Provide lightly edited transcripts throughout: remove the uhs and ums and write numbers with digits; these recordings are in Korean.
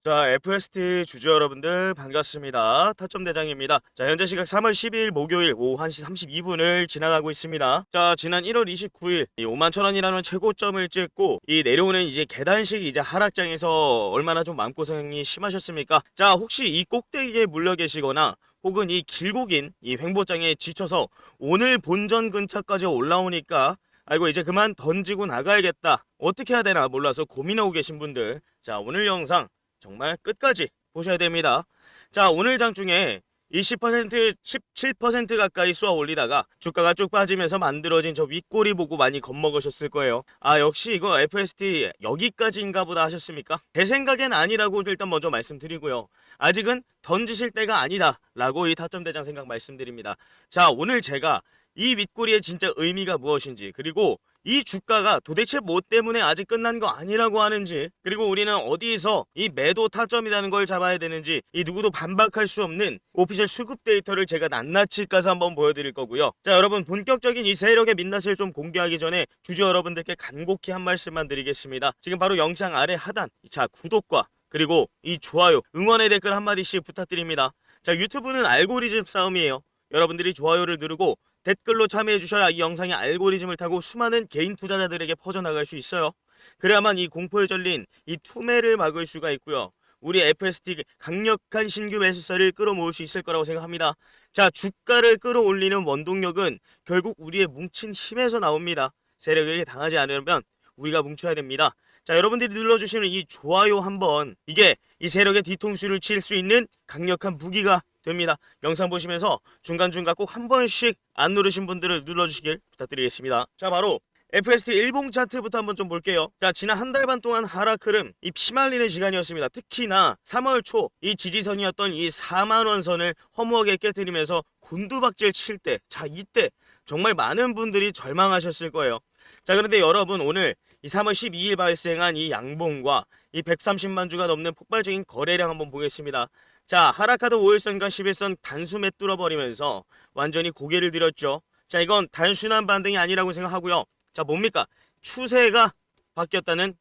자, FST 주주 여러분들 반갑습니다. 타점 대장입니다. 자, 현재 시각 3월 12일 목요일 오후 1시 32분을 지나가고 있습니다. 자, 지난 1월 29일 이 5만 천 원이라는 최고점을 찍고 이 내려오는 이제 계단식 이제 하락장에서 얼마나 좀 마음고생이 심하셨습니까? 자, 혹시 이 꼭대기에 물려 계시거나 혹은 이 길고 긴 이 횡보장에 지쳐서 오늘 본전 근처까지 올라오니까 아이고 이제 그만 던지고 나가야겠다. 어떻게 해야 되나 몰라서 고민하고 계신 분들, 자, 오늘 영상 정말 끝까지 보셔야 됩니다. 자, 오늘 장중에 20%, 17% 가까이 쏘아 올리다가 주가가 쭉 빠지면서 만들어진 저 윗꼬리 보고 많이 겁먹으셨을 거예요. 아, 역시 이거 FST 여기까지인가 보다 하셨습니까? 제 생각엔 아니라고 일단 먼저 말씀드리고요. 아직은 던지실 때가 아니다 라고 이 타점대장 생각 말씀드립니다. 자, 오늘 제가 이 윗꼬리의 진짜 의미가 무엇인지, 그리고 이 주가가 도대체 뭐 때문에 아직 끝난 거 아니라고 하는지, 그리고 우리는 어디서 이 매도 타점이라는 걸 잡아야 되는지, 이 누구도 반박할 수 없는 오피셜 수급 데이터를 제가 낱낱이 까서 한번 보여드릴 거고요. 자, 여러분, 본격적인 이 세력의 민낯을 좀 공개하기 전에 주주 여러분들께 간곡히 한 말씀만 드리겠습니다. 지금 바로 영상 아래 하단, 자, 구독과 그리고 이 좋아요, 응원의 댓글 한마디씩 부탁드립니다. 자, 유튜브는 알고리즘 싸움이에요. 여러분들이 좋아요를 누르고 댓글로 참여해 주셔야 이 영상이 알고리즘을 타고 수많은 개인 투자자들에게 퍼져나갈 수 있어요. 그래야만 이 공포에 절린 이 투매를 막을 수가 있고요. 우리 FST 강력한 신규 매수세를 끌어모을 수 있을 거라고 생각합니다. 자, 주가를 끌어올리는 원동력은 결국 우리의 뭉친 힘에서 나옵니다. 세력에게 당하지 않으려면 우리가 뭉쳐야 됩니다. 자, 여러분들이 눌러주시는 이 좋아요 한번, 이게 이 세력의 뒤통수를 칠 수 있는 강력한 무기가 됩니다. 영상 보시면서 중간중간 꼭 한 번씩 안 누르신 분들을 눌러주시길 부탁드리겠습니다. 자, 바로 FST 일봉 차트부터 한번 좀 볼게요. 자, 지난 한 달 반 동안 하락 흐름, 이 피말리는 시간이었습니다. 특히나 3월 초 이 지지선이었던 이 4만원 선을 허무하게 깨뜨리면서 곤두박질 칠 때, 자, 이때 정말 많은 분들이 절망하셨을 거예요. 자, 그런데 여러분, 오늘 이 3월 12일 발생한 이 양봉과 이 130만 주가 넘는 폭발적인 거래량 한번 보겠습니다. 자, 하락하던 5일선과 11선 단숨에 뚫어버리면서 완전히 고개를 들었죠. 자, 이건 단순한 반등이 아니라고 생각하고요. 자, 뭡니까? 추세가 바뀌었다는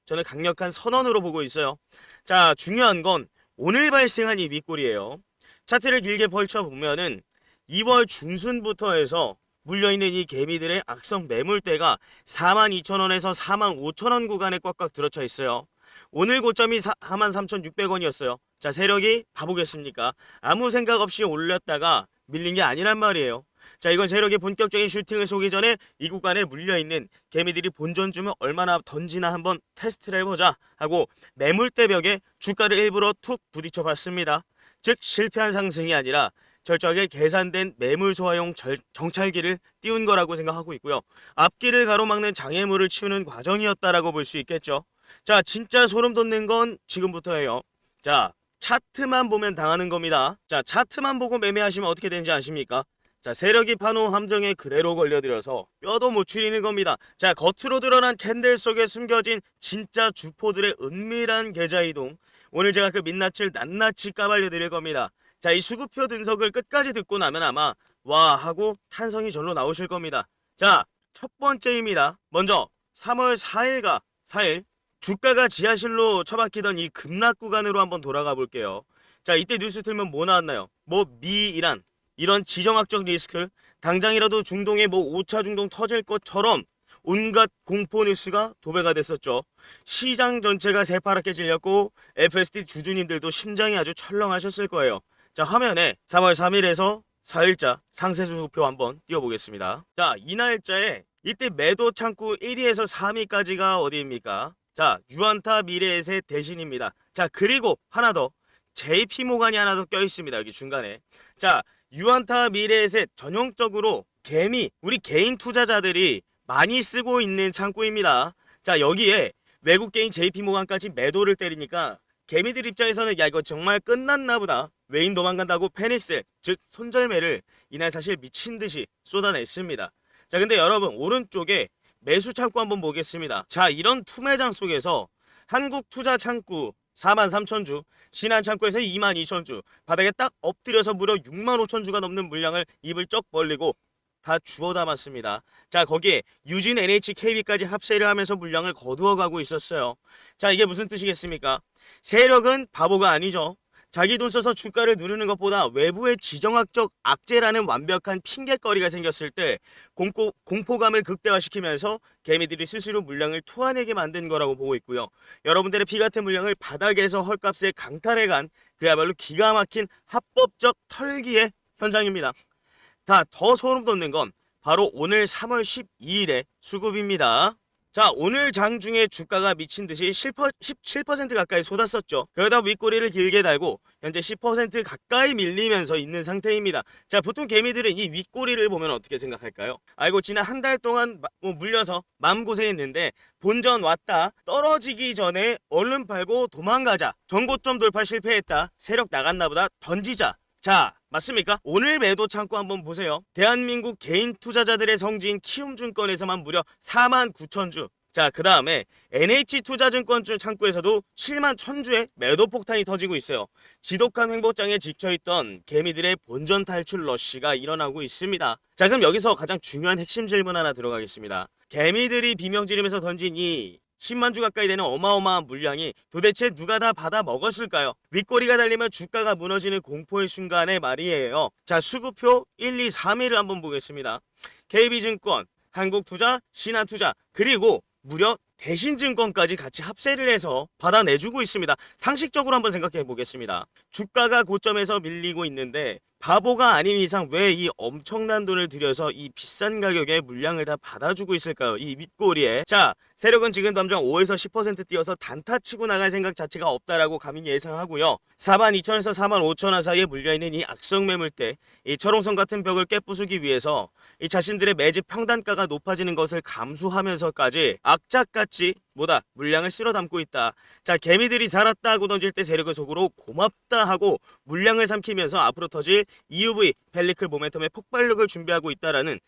저는 강력한 선언으로 보고 있어요. 자, 중요한 건 오늘 발생한 이 윗골이에요. 차트를 길게 펼쳐보면은 2월 중순부터 해서 물려있는 이 개미들의 악성 매물대가 42,000원에서 45,000원 구간에 꽉꽉 들어차 있어요. 오늘 고점이 43,600원이었어요. 자, 세력이 바보겠습니까? 아무 생각 없이 올렸다가 밀린 게 아니란 말이에요. 자, 이건 세력이 본격적인 슈팅을 쏘기 전에 이 구간에 물려있는 개미들이 본전 주면 얼마나 던지나 한번 테스트를 해보자 하고 매물대 벽에 주가를 일부러 툭 부딪혀 봤습니다. 즉, 실패한 상승이 아니라 철저하게 계산된 매물 소화용 정찰기를 띄운 거라고 생각하고 있고요. 앞길을 가로막는 장애물을 치우는 과정이었다라고 볼 수 있겠죠. 자, 진짜 소름 돋는 건 지금부터예요. 자, 차트만 보면 당하는 겁니다. 자, 차트만 보고 매매하시면 어떻게 되는지 아십니까? 자, 세력이 파놓은 함정에 그대로 걸려들여서 뼈도 못 추리는 겁니다. 자, 겉으로 드러난 캔들 속에 숨겨진 진짜 주포들의 은밀한 계좌이동, 오늘 제가 그 민낯을 낱낱이 까발려 드릴 겁니다. 자, 이 수급표 분석을 끝까지 듣고 나면 아마 와 하고 탄성이 절로 나오실 겁니다. 자, 첫 번째입니다. 먼저 3월 4일 주가가 지하실로 처박히던 이 급락 구간으로 한번 돌아가 볼게요. 자, 이때 뉴스 틀면 뭐 나왔나요? 뭐 미이란 이런 지정학적 리스크, 당장이라도 중동에 뭐 5차 중동 터질 것처럼 온갖 공포 뉴스가 도배가 됐었죠. 시장 전체가 새파랗게 질렸고 FST 주주님들도 심장이 아주 철렁하셨을 거예요. 자, 화면에 3월 3일에서 4일자 상세수 수표 한번 띄워보겠습니다. 자, 이 날짜에 이때 매도 창구 1위에서 3위까지가 어디입니까? 자, 유안타 미래에셋 대신입니다. 자, 그리고 하나 더, JP모간이 하나 더 껴있습니다. 여기 중간에. 자, 유안타 미래에셋 전형적으로 개미, 우리 개인 투자자들이 많이 쓰고 있는 창구입니다. 자, 여기에 외국계인 JP모간까지 매도를 때리니까 개미들 입장에서는 야, 이거 정말 끝났나 보다, 외인 도망간다고 패닉셀, 즉 손절매를 이날 사실 미친듯이 쏟아냈습니다. 자, 근데 여러분, 오른쪽에 매수 창구 한번 보겠습니다. 자, 이런 투매장 속에서 한국 투자 창구 43,000주, 신한 창구에서 22,000주, 바닥에 딱 엎드려서 무려 65,000주가 넘는 물량을 입을 쩍 벌리고 다 주워 담았습니다. 자, 거기에 유진 NHKB까지 합세를 하면서 물량을 거두어가고 있었어요. 자, 이게 무슨 뜻이겠습니까? 세력은 바보가 아니죠. 자기 돈 써서 주가를 누르는 것보다 외부의 지정학적 악재라는 완벽한 핑계거리가 생겼을 때 공포감을 극대화시키면서 개미들이 스스로 물량을 토해내게 만든 거라고 보고 있고요. 여러분들의 피 같은 물량을 바닥에서 헐값에 강탈해간 그야말로 기가 막힌 합법적 털기의 현장입니다. 더 소름 돋는 건 바로 오늘 3월 12일의 수급입니다. 자, 오늘 장중에 주가가 미친 듯이 17% 가까이 쏟았었죠. 그러다 윗꼬리를 길게 달고 현재 10% 가까이 밀리면서 있는 상태입니다. 자, 보통 개미들은 이 윗꼬리를 보면 어떻게 생각할까요? 아이고, 지난 한 달 동안 물려서 마음고생했는데 본전 왔다, 떨어지기 전에 얼른 팔고 도망가자, 전고점 돌파 실패했다, 세력 나갔나 보다, 던지자. 자, 맞습니까? 오늘 매도 창구 한번 보세요. 대한민국 개인 투자자들의 성지인 키움증권에서만 무려 49,000주. 자, 그 다음에 NH투자증권주 창구에서도 71,000주의 매도 폭탄이 터지고 있어요. 지독한 횡보장에 지쳐있던 개미들의 본전 탈출 러쉬가 일어나고 있습니다. 자, 그럼 여기서 가장 중요한 핵심 질문 하나 들어가겠습니다. 개미들이 비명 지르면서 던진 이 10만 주 가까이 되는 어마어마한 물량이 도대체 누가 다 받아 먹었을까요? 윗꼬리가 달리면 주가가 무너지는 공포의 순간에 말이에요. 자, 수급표 1, 2, 3위를 한번 보겠습니다. KB증권, 한국투자, 신한투자, 그리고 무려 대신증권까지 같이 합세를 해서 받아내주고 있습니다. 상식적으로 한번 생각해 보겠습니다. 주가가 고점에서 밀리고 있는데 바보가 아닌 이상 왜 이 엄청난 돈을 들여서 이 비싼 가격에 물량을 다 받아주고 있을까요? 이 윗꼬리에. 자, 세력은 지금 당장 5에서 10% 뛰어서 단타 치고 나갈 생각 자체가 없다라고 감히 예상하고요. 42,000에서 45,000원 사이에 물려있는 이 악성 매물대, 이 철옹성 같은 벽을 깨부수기 위해서 이 자신들의 매집 평단가가 높아지는 것을 감수하면서까지 악착같이 물량을 쓸어 담고 있다. 자, 개미들이 살았다 하고 던질 때 세력을 속으로 고맙다 하고 물량을 삼키면서 앞으로 터질 EUV 펠리클 모멘텀의 폭발력을 준비하고 있다라는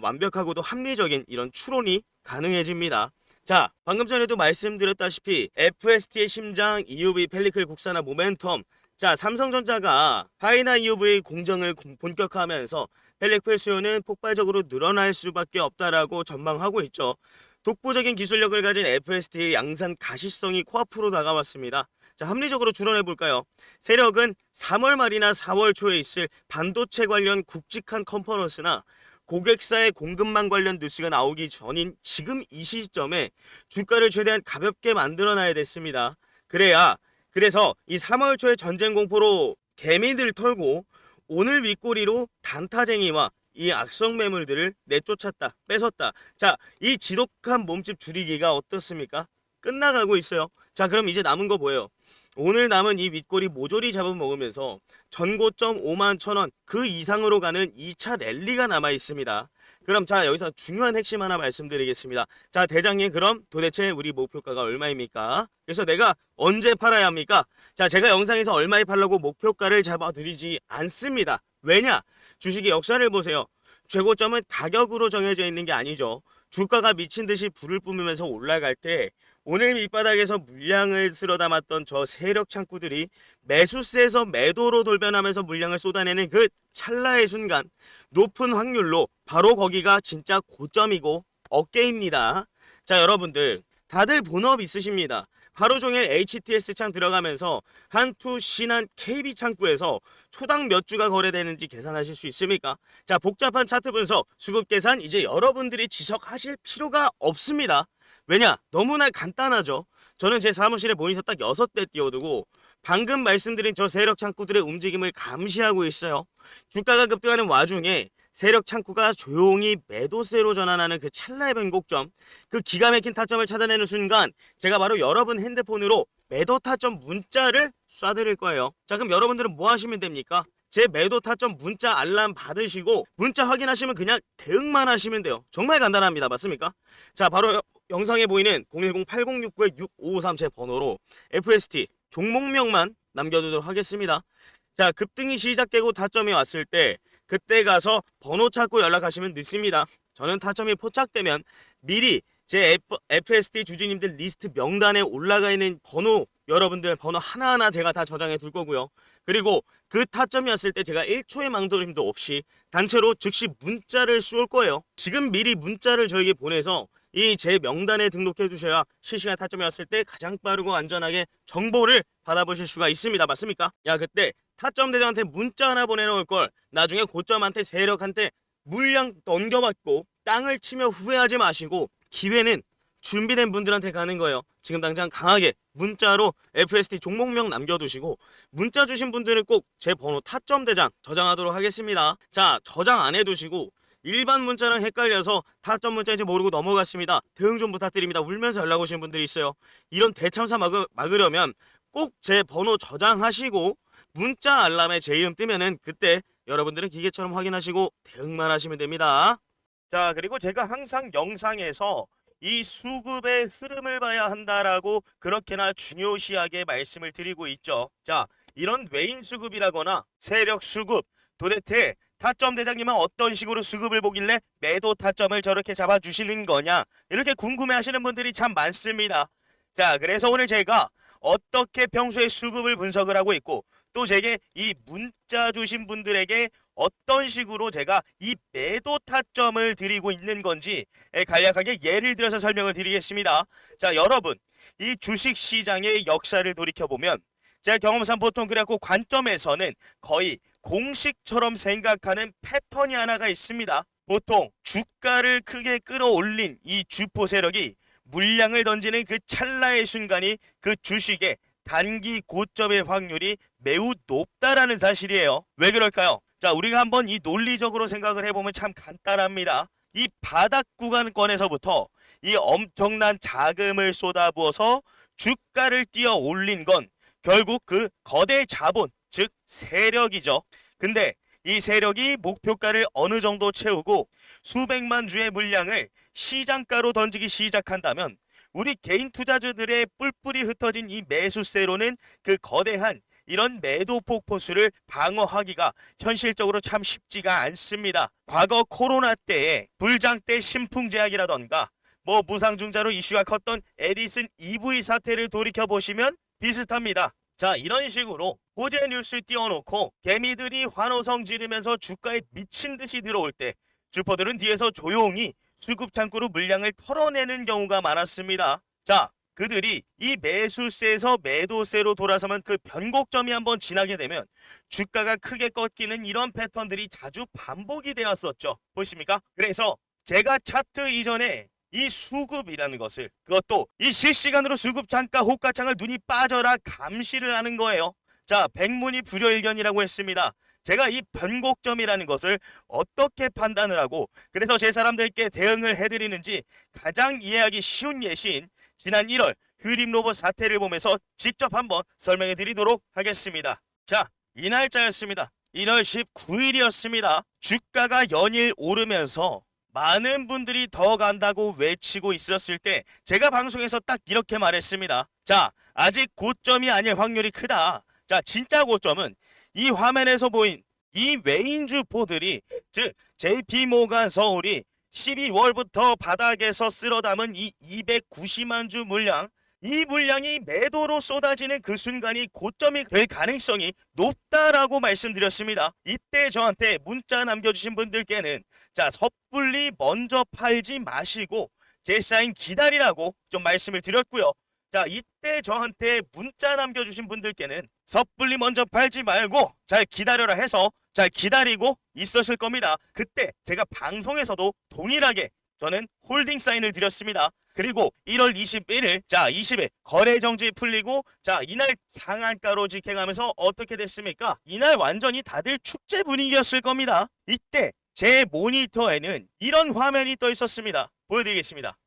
완벽하고도 합리적인 이런 추론이 가능해집니다. 자, 방금 전에도 말씀드렸다시피 FST의 심장 EUV 펠리클 국산화 모멘텀. 자, 삼성전자가 하이나 EUV 공정을 본격화하면서 펠리클 수요는 폭발적으로 늘어날 수밖에 없다라고 전망하고 있죠. 독보적인 기술력을 가진 FST의 양산 가시성이 코앞으로 다가왔습니다. 자, 합리적으로 추론해볼까요? 세력은 3월 말이나 4월 초에 있을 반도체 관련 굵직한 컨퍼런스나 고객사의 공급망 관련 뉴스가 나오기 전인 지금 이 시점에 주가를 최대한 가볍게 만들어놔야 됐습니다. 그래서 이 3월 초에 전쟁 공포로 개미들 털고 오늘 윗꼬리로 단타쟁이와 이 악성 매물들을 내쫓았다, 뺏었다. 자, 이 지독한 몸집 줄이기가 어떻습니까? 끝나가고 있어요. 자, 그럼 이제 남은 거 뭐예요? 오늘 남은 이 윗꼬리 모조리 잡아먹으면서 전고점 51,000원 그 이상으로 가는 2차 랠리가 남아 있습니다. 그럼 자, 여기서 중요한 핵심 하나 말씀드리겠습니다. 자, 대장님, 그럼 도대체 우리 목표가가 얼마입니까? 그래서 내가 언제 팔아야 합니까? 자, 제가 영상에서 얼마에 팔라고 목표가를 잡아드리지 않습니다. 왜냐? 주식의 역사를 보세요. 최고점은 가격으로 정해져 있는 게 아니죠. 주가가 미친 듯이 불을 뿜으면서 올라갈 때 오늘 밑바닥에서 물량을 쓸어 담았던 저 세력 창구들이 매수세에서 매도로 돌변하면서 물량을 쏟아내는 그 찰나의 순간 높은 확률로 바로 거기가 진짜 고점이고 어깨입니다. 자, 여러분들 다들 본업 있으십니다. 하루 종일 HTS 창 들어가면서 한투, 신한, KB 창구에서 초당 몇 주가 거래되는지 계산하실 수 있습니까? 자, 복잡한 차트 분석, 수급 계산 이제 여러분들이 지적하실 필요가 없습니다. 왜냐? 너무나 간단하죠. 저는 제 사무실에 모니터 딱 6대 띄워두고 방금 말씀드린 저 세력 창구들의 움직임을 감시하고 있어요. 주가가 급등하는 와중에 세력 창구가 조용히 매도세로 전환하는 그 찰나의 변곡점, 그 기가 막힌 타점을 찾아내는 순간 제가 바로 여러분 핸드폰으로 매도 타점 문자를 쏴드릴 거예요. 자, 그럼 여러분들은 뭐 하시면 됩니까? 제 매도 타점 문자 알람 받으시고 문자 확인하시면 그냥 대응만 하시면 돼요. 정말 간단합니다. 맞습니까? 자, 바로 영상에 보이는 010-8069-6553 제 번호로 FST 종목명만 남겨두도록 하겠습니다. 자, 급등이 시작되고 타점이 왔을 때 그때 가서 번호 찾고 연락하시면 늦습니다. 저는 타점이 포착되면 미리 제 FST 주주님들 리스트 명단에 올라가 있는 번호, 여러분들 번호 하나하나 제가 다 저장해 둘 거고요. 그리고 그 타점이 왔을 때 제가 1초의 망설임도 없이 단체로 즉시 문자를 쏠 거예요. 지금 미리 문자를 저에게 보내서 이 제 명단에 등록해 두셔야 실시간 타점이 왔을 때 가장 빠르고 안전하게 정보를 받아보실 수가 있습니다. 맞습니까? 야, 그때 타점 대장한테 문자 하나 보내놓을 걸 나중에 고점한테 세력한테 물량 넘겨받고 땅을 치며 후회하지 마시고, 기회는 준비된 분들한테 가는 거예요. 지금 당장 강하게 문자로 FST 종목명 남겨두시고, 문자 주신 분들은 꼭 제 번호 타점 대장 저장하도록 하겠습니다. 자, 저장 안 해두시고 일반 문자랑 헷갈려서 타점 문자인지 모르고 넘어갔습니다. 대응 좀 부탁드립니다. 울면서 연락 오신 분들이 있어요. 이런 대참사 막으려면 꼭 제 번호 저장하시고 문자 알람에 제 이름 뜨면은 그때 여러분들은 기계처럼 확인하시고 대응만 하시면 됩니다. 자, 그리고 제가 항상 영상에서 이 수급의 흐름을 봐야 한다라고 그렇게나 중요시하게 말씀을 드리고 있죠. 자, 이런 외인 수급이라거나 세력 수급, 도대체 타점 대장님은 어떤 식으로 수급을 보길래 매도 타점을 저렇게 잡아주시는 거냐, 이렇게 궁금해 하시는 분들이 참 많습니다. 자, 그래서 오늘 제가 어떻게 평소에 수급을 분석을 하고 있고, 또 제게 이 문자 주신 분들에게 어떤 식으로 제가 이 매도 타점을 드리고 있는 건지 간략하게 예를 들어서 설명을 드리겠습니다. 자, 여러분, 이 주식시장의 역사를 돌이켜보면 제가 경험상 보통 그래갖고 관점에서는 거의 공식처럼 생각하는 패턴이 하나가 있습니다. 보통 주가를 크게 끌어올린 이 주포 세력이 물량을 던지는 그 찰나의 순간이 그 주식의 단기 고점의 확률이 매우 높다라는 사실이에요. 왜 그럴까요? 자, 우리가 한번 이 논리적으로 생각을 해보면 참 간단합니다. 이 바닥 구간권에서부터 이 엄청난 자금을 쏟아부어서 주가를 뛰어 올린 건 결국 그 거대 자본, 즉 세력이죠. 근데 이 세력이 목표가를 어느 정도 채우고 수백만 주의 물량을 시장가로 던지기 시작한다면 우리 개인 투자자들의 뿔뿔이 흩어진 이 매수세로는 그 거대한 이런 매도 폭포수를 방어하기가 현실적으로 참 쉽지가 않습니다. 과거 코로나 때에 불장 때 신풍제약이라던가 뭐 무상증자로 이슈가 컸던 에디슨 EV 사태를 돌이켜보시면 비슷합니다. 자, 이런 식으로 호재 뉴스 띄워놓고 개미들이 환호성 지르면서 주가에 미친 듯이 들어올 때 주포들은 뒤에서 조용히 수급 창구로 물량을 털어내는 경우가 많았습니다. 자, 그들이 이 매수세에서 매도세로 돌아서면 그 변곡점이 한번 지나게 되면 주가가 크게 꺾이는 이런 패턴들이 자주 반복이 되었었죠. 보십니까? 그래서 제가 차트 이전에 이 수급이라는 것을, 그것도 이 실시간으로 수급 단가 호가창을 눈이 빠져라 감시를 하는 거예요. 자, 백문이 불여일견이라고 했습니다. 제가 이 변곡점이라는 것을 어떻게 판단을 하고 그래서 제 사람들께 대응을 해드리는지 가장 이해하기 쉬운 예시인 지난 1월 hylim 로봇 사태를 보면서 직접 한번 설명해 드리도록 하겠습니다. 자, 이 날짜였습니다. 1월 19일이었습니다. 주가가 연일 오르면서 많은 분들이 더 간다고 외치고 있었을 때 제가 방송에서 딱 이렇게 말했습니다. 자, 아직 고점이 아닐 확률이 크다. 자, 진짜 고점은 이 화면에서 보인 이 외인주포들이, 즉 JP모간 서울이 12월부터 바닥에서 쓸어 담은 이 290만 주 물량, 이 물량이 매도로 쏟아지는 그 순간이 고점이 될 가능성이 높다라고 말씀드렸습니다. 이때 저한테 문자 남겨주신 분들께는 자, 섣불리 먼저 팔지 마시고 제 사인 기다리라고 좀 말씀을 드렸고요. 자, 이때 저한테 문자 남겨주신 분들께는 섣불리 먼저 팔지 말고 잘 기다려라 해서 잘 기다리고 있었을 겁니다. 그때 제가 방송에서도 동일하게 저는 홀딩 사인을 드렸습니다. 그리고 1월 21일, 자, 20일 거래 정지 풀리고, 자, 이날 상한가로 직행하면서 어떻게 됐습니까? 이날 완전히 다들 축제 분위기였을 겁니다. 이때 제 모니터에는 이런 화면이 떠 있었습니다. 보여드리겠습니다.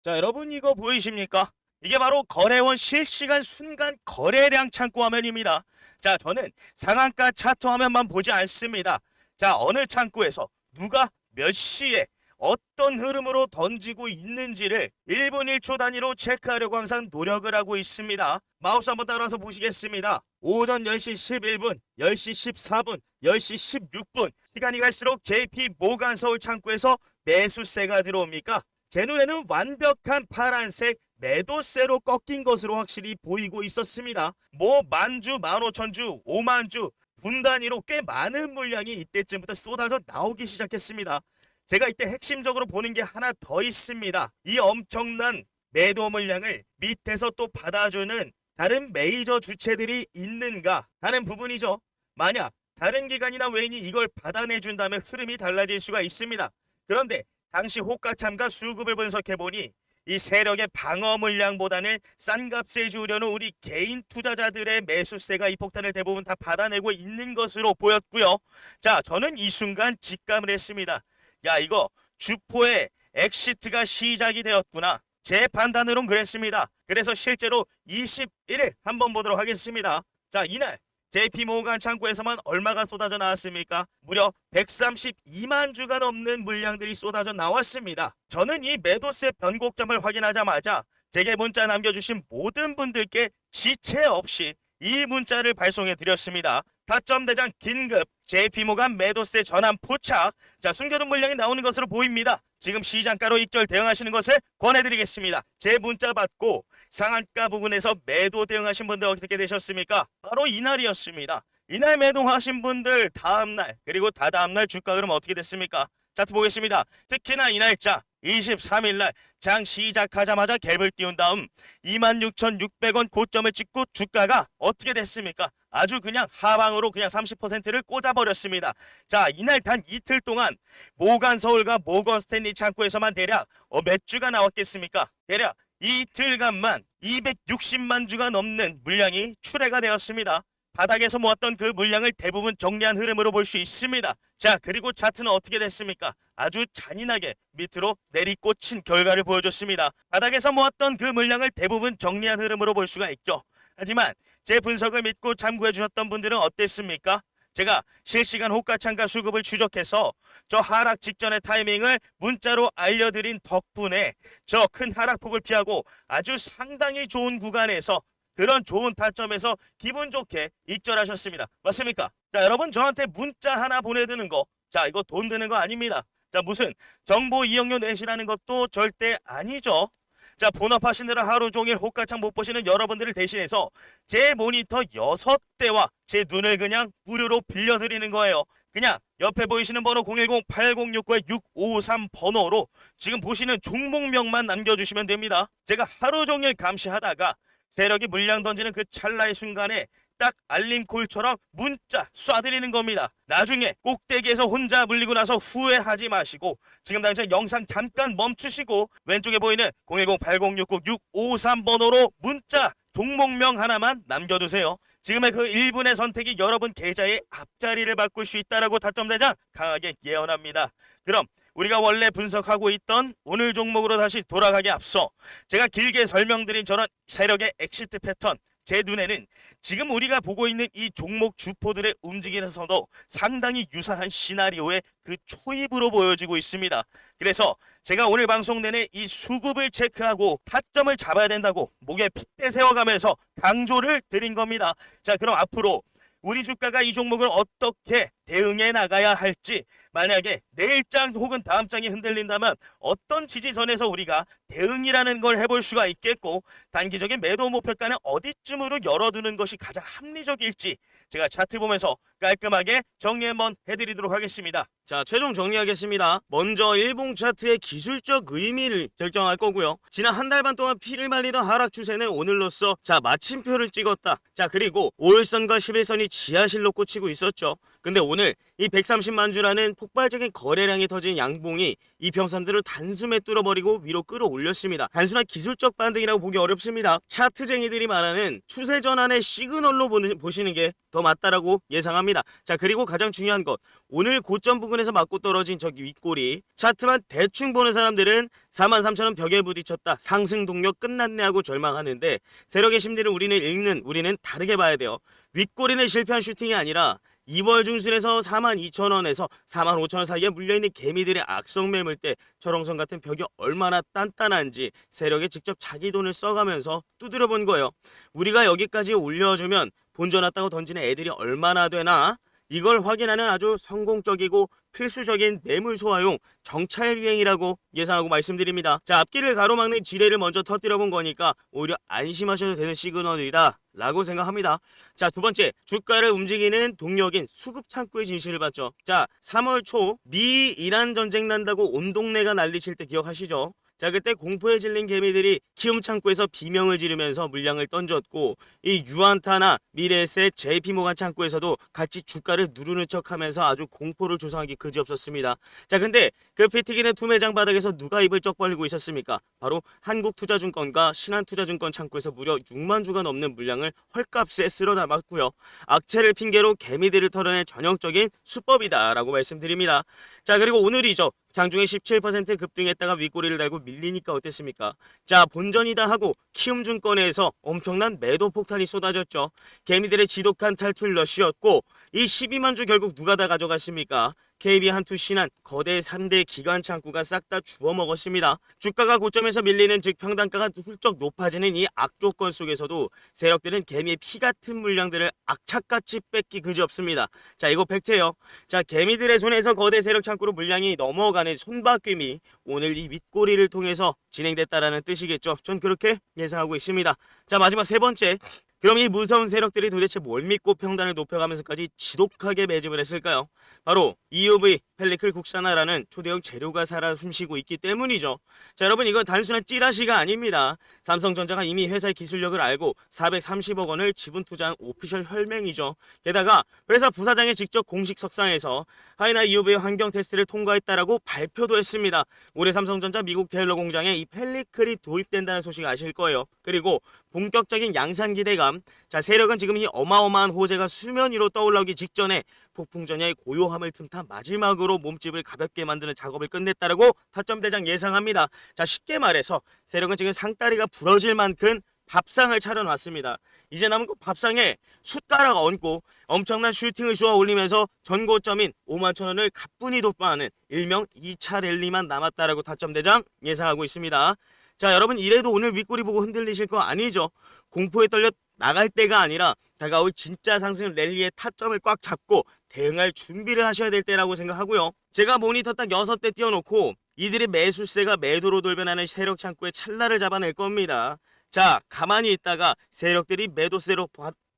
자, 여러분 이거 보이십니까? 이게 바로 거래원 실시간 순간 거래량 창구 화면입니다. 자, 저는 상한가 차트 화면만 보지 않습니다. 자, 어느 창구에서 누가 몇 시에 어떤 흐름으로 던지고 있는지를 1분 1초 단위로 체크하려고 항상 노력을 하고 있습니다. 마우스 한번 따라서 보시겠습니다. 오전 10시 11분, 10시 14분, 10시 16분 시간이 갈수록 JP모간 서울 창구에서 매수세가 들어옵니까? 제 눈에는 완벽한 파란색 매도세로 꺾인 것으로 확실히 보이고 있었습니다. 뭐 만주, 15,000주, 5만주 분 단위로 꽤 많은 물량이 이때쯤부터 쏟아져 나오기 시작했습니다. 제가 이때 핵심적으로 보는 게 하나 더 있습니다. 이 엄청난 매도 물량을 밑에서 또 받아주는 다른 메이저 주체들이 있는가 하는 부분이죠. 만약 다른 기관이나 외인이 이걸 받아내준다면 흐름이 달라질 수가 있습니다. 그런데 당시 호가 참가 수급을 분석해보니 이 세력의 방어 물량보다는 싼 값에 주려는 우리 개인 투자자들의 매수세가 이 폭탄을 대부분 다 받아내고 있는 것으로 보였고요. 자, 저는 이 순간 직감을 했습니다. 야, 이거 주포의 엑시트가 시작이 되었구나. 제 판단으론 그랬습니다. 그래서 실제로 21일 한번 보도록 하겠습니다. 자, 이날 JP모간 창구에서만 얼마가 쏟아져 나왔습니까? 무려 132만 주가 넘는 물량들이 쏟아져 나왔습니다. 저는 이 매도세 변곡점을 확인하자마자 제게 문자 남겨주신 모든 분들께 지체 없이 이 문자를 발송해 드렸습니다. 타점 대장 긴급 JP모간 매도세 전환 포착. 자, 숨겨둔 물량이 나오는 것으로 보입니다. 지금 시장가로 익절 대응하시는 것을 권해드리겠습니다. 제 문자 받고 상한가 부근에서 매도 대응하신 분들 어떻게 되셨습니까? 바로 이날이었습니다. 이날 매도하신 분들 다음날 그리고 다다음날 주가 흐름 어떻게 됐습니까? 차트 보겠습니다. 특히나 이 날짜 23일날 장 시작하자마자 갭을 띄운 다음 26,600원 고점을 찍고 주가가 어떻게 됐습니까? 아주 그냥 하방으로 그냥 30%를 꽂아버렸습니다. 자, 이날 단 이틀 동안 모간 서울과 모건 스탠리 창구에서만 대략 몇 주가 나왔겠습니까? 대략 이틀간만 260만 주가 넘는 물량이 출회가 되었습니다. 바닥에서 모았던 그 물량을 대부분 정리한 흐름으로 볼 수 있습니다. 자, 그리고 차트는 어떻게 됐습니까? 아주 잔인하게 밑으로 내리꽂힌 결과를 보여줬습니다. 바닥에서 모았던 그 물량을 대부분 정리한 흐름으로 볼 수가 있죠. 하지만 제 분석을 믿고 참고해 주셨던 분들은 어땠습니까? 제가 실시간 호가창가 수급을 추적해서 저 하락 직전의 타이밍을 문자로 알려드린 덕분에 저 큰 하락폭을 피하고 아주 상당히 좋은 구간에서 그런 좋은 타점에서 기분 좋게 익절하셨습니다. 맞습니까? 자, 여러분 저한테 문자 하나 보내드는 거, 자, 이거 돈 드는 거 아닙니다. 자, 무슨 정보 이용료 내시라는 것도 절대 아니죠. 자, 본업하시느라 하루 종일 호가창 못 보시는 여러분들을 대신해서 제 모니터 6대와 제 눈을 그냥 무료로 빌려드리는 거예요. 그냥 옆에 보이시는 번호 010-8069-6553 번호로 지금 보시는 종목명만 남겨주시면 됩니다. 제가 하루 종일 감시하다가 세력이 물량 던지는 그 찰나의 순간에 딱 알림콜처럼 문자 쏴드리는 겁니다. 나중에 꼭대기에서 혼자 물리고 나서 후회하지 마시고 지금 당장 영상 잠깐 멈추시고 왼쪽에 보이는 010-8069-6553 번호로 문자 종목명 하나만 남겨두세요. 지금의 그 1분의 선택이 여러분 계좌의 앞자리를 바꿀 수 있다라고 타점대장 강하게 예언합니다. 그럼 우리가 원래 분석하고 있던 오늘 종목으로 다시 돌아가기 앞서 제가 길게 설명드린 저런 세력의 엑시트 패턴, 제 눈에는 지금 우리가 보고 있는 이 종목 주포들의 움직임에서도 상당히 유사한 시나리오의 그 초입으로 보여지고 있습니다. 그래서 제가 오늘 방송 내내 이 수급을 체크하고 타점을 잡아야 된다고 목에 핏대 세워가면서 강조를 드린 겁니다. 자, 그럼 앞으로 우리 주가가 이 종목을 어떻게 대응해 나가야 할지, 만약에 내일장 혹은 다음장이 흔들린다면 어떤 지지선에서 우리가 대응이라는 걸 해볼 수가 있겠고, 단기적인 매도 목표가는 어디쯤으로 열어두는 것이 가장 합리적일지 제가 차트 보면서 깔끔하게 정리 한번 해드리도록 하겠습니다. 자, 최종 정리하겠습니다. 먼저 일봉 차트의 기술적 의미를 결정할 거고요. 지난 한 달 반 동안 피를 말리던 하락 추세는 오늘로써 자 마침표를 찍었다. 자, 그리고 5일선과 11선이 지하실로 꽂히고 있었죠. 근데 오늘 이 130만 주라는 폭발적인 거래량이 터진 양봉이 이평선들을 단숨에 뚫어버리고 위로 끌어올렸습니다. 단순한 기술적 반등이라고 보기 어렵습니다. 차트쟁이들이 말하는 추세 전환의 시그널로 보시는 게 더 맞다라고 예상합니다. 자, 그리고 가장 중요한 것, 오늘 고점 부근에서 맞고 떨어진 저기 윗꼬리, 차트만 대충 보는 사람들은 43,000원 벽에 부딪혔다, 상승 동력 끝났네 하고 절망하는데, 세력의 심리를 우리는 다르게 봐야 돼요. 윗꼬리는 실패한 슈팅이 아니라 2월 중순에서 42,000원에서 45,000원 사이에 물려있는 개미들의 악성 매물 때 철옹성 같은 벽이 얼마나 단단한지 세력에 직접 자기 돈을 써가면서 두드려 본 거예요. 우리가 여기까지 올려주면 본전 왔다고 던지는 애들이 얼마나 되나? 이걸 확인하는 아주 성공적이고 필수적인 매물 소화용 정찰 유행이라고 예상하고 말씀드립니다. 자, 앞길을 가로막는 지뢰를 먼저 터뜨려 본 거니까 오히려 안심하셔도 되는 시그널이다 라고 생각합니다. 자, 두 번째, 주가를 움직이는 동력인 수급 창구의 진실을 봤죠. 자, 3월 초 미 이란 전쟁 난다고 온 동네가 난리칠 때 기억하시죠? 자, 그때 공포에 질린 개미들이 키움 창구에서 비명을 지르면서 물량을 던졌고, 이 유안타나 미래에셋, JP모간 창구에서도 같이 주가를 누르는 척하면서 아주 공포를 조성하기 그지없었습니다. 자, 근데 그 피 튀기는 투매장 바닥에서 누가 입을 쩍 벌리고 있었습니까? 바로 한국투자증권과 신한투자증권 창구에서 무려 6만 주가 넘는 물량을 헐값에 쓸어 담았고요. 악재를 핑계로 개미들을 털어낼 전형적인 수법이다라고 말씀드립니다. 자, 그리고 오늘이죠. 장중에 17% 급등했다가 윗꼬리를 달고 밀리니까 어땠습니까? 자, 본전이다 하고 키움증권에서 엄청난 매도 폭탄이 쏟아졌죠. 개미들의 지독한 탈출 러시였고, 이 12만 주 결국 누가 다 가져갔습니까? KB, 한투, 신한 거대 3대 기관 창구가 싹 다 주워 먹었습니다. 주가가 고점에서 밀리는, 즉 평단가가 훌쩍 높아지는 이 악조건 속에서도 세력들은 개미의 피 같은 물량들을 악착같이 뺏기 그지없습니다. 자, 이거 팩트예요. 자, 개미들의 손에서 거대 세력 창구로 물량이 넘어가는 손바뀜이 오늘 이 윗꼬리를 통해서 진행됐다라는 뜻이겠죠. 전 그렇게 예상하고 있습니다. 자, 마지막 세 번째, 그럼 이 무서운 세력들이 도대체 뭘 믿고 평단을 높여가면서까지 지독하게 매집을 했을까요? 바로 EUV, 펠리클 국산화라는 초대형 재료가 살아 숨쉬고 있기 때문이죠. 자, 여러분, 이건 단순한 찌라시가 아닙니다. 삼성전자가 이미 회사의 기술력을 알고 430억 원을 지분 투자한 오피셜 혈맹이죠. 게다가 회사 부사장이 직접 공식 석상에서 하이나 EUV 환경 테스트를 통과했다라고 발표도 했습니다. 올해 삼성전자 미국 테일러 공장에 이 펠리클이 도입된다는 소식 아실 거예요. 그리고 본격적인 양산 기대감. 자, 세력은 지금 이 어마어마한 호재가 수면 위로 떠올라오기 직전에 폭풍전야의 고요함을 틈타 마지막으로 몸집을 가볍게 만드는 작업을 끝냈다라고 타점대장 예상합니다. 자, 쉽게 말해서 세력은 지금 상다리가 부러질 만큼 밥상을 차려놨습니다. 이제 남은 그 밥상에 숟가락 얹고 엄청난 슈팅을 쏘아 올리면서 전고점인 5만 천 원을 가뿐히 돌파하는 일명 2차 랠리만 남았다라고 타점대장 예상하고 있습니다. 자, 여러분, 이래도 오늘 윗꼬리 보고 흔들리실 거 아니죠? 공포에 떨려 나갈 때가 아니라 다가올 진짜 상승 랠리의 타점을 꽉 잡고 대응할 준비를 하셔야 될 때라고 생각하고요. 제가 모니터 딱 6대 띄워놓고 이들의 매수세가 매도로 돌변하는 세력 창구에 찰나를 잡아낼 겁니다. 자, 가만히 있다가 세력들이 매도세로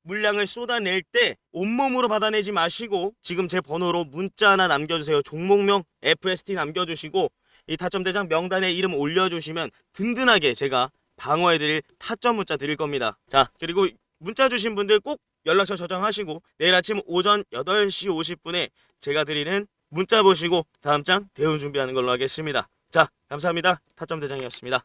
물량을 쏟아낼 때 온몸으로 받아내지 마시고 지금 제 번호로 문자 하나 남겨주세요. 종목명 FST 남겨주시고 이 타점대장 명단에 이름 올려주시면 든든하게 제가 방어해드릴 타점 문자 드릴 겁니다. 자, 그리고 문자 주신 분들 꼭 연락처 저장하시고 내일 아침 오전 8시 50분에 제가 드리는 문자 보시고 다음 장 대응 준비하는 걸로 하겠습니다. 자, 감사합니다. 타점대장이었습니다.